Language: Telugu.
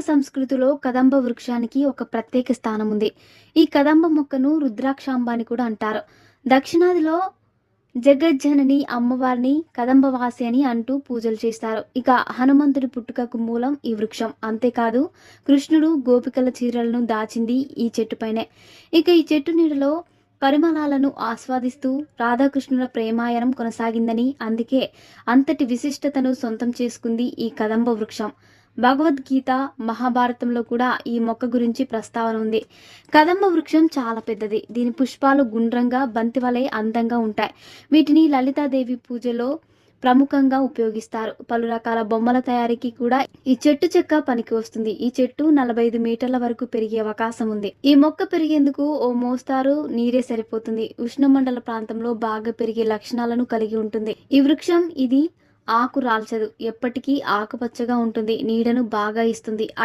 సంస్కృతిలో కదంబ వృక్షానికి ఒక ప్రత్యేక స్థానం ఉంది. ఈ కదంబ మొక్కను రుద్రాక్షాంబ అని కూడా అంటారు. దక్షిణాదిలో జగజ్జనని అమ్మవారిని కదంబవాసి అని అంటూ పూజలు చేస్తారు. ఇక హనుమంతుడి పుట్టుకకు మూలం ఈ వృక్షం. అంతేకాదు కృష్ణుడు గోపికల చీరలను దాచింది ఈ చెట్టుపైనే. ఇక ఈ చెట్టు నీడలో పరిమళాలను ఆస్వాదిస్తూ రాధాకృష్ణుల ప్రేమాయణం కొనసాగిందని, అందుకే అంతటి విశిష్టతను సొంతం చేసుకుంది ఈ కదంబ వృక్షం. భగవద్గీత, మహాభారతంలో కూడా ఈ మొక్క గురించి ప్రస్తావన ఉంది. కదంబ వృక్షం చాలా పెద్దది. దీని పుష్పాలు గుండ్రంగా బంతి వలె అందంగా ఉంటాయి. వీటిని లలితాదేవి పూజలో ప్రముఖంగా ఉపయోగిస్తారు. పలు రకాల బొమ్మల తయారీకి కూడా ఈ చెట్టు చెక్క పనికి వస్తుంది. ఈ చెట్టు 45 మీటర్ల వరకు పెరిగే అవకాశం ఉంది. ఈ మొక్క పెరిగేందుకు ఓ మోస్తారు నీరే సరిపోతుంది. ఉష్ణమండల ప్రాంతంలో బాగా పెరిగే లక్షణాలను కలిగి ఉంటుంది. ఈ వృక్షం ఇది ఆకు రాల్చదు. ఎప్పటికీ ఆకుపచ్చగా ఉంటుంది. నీడను బాగా ఇస్తుంది.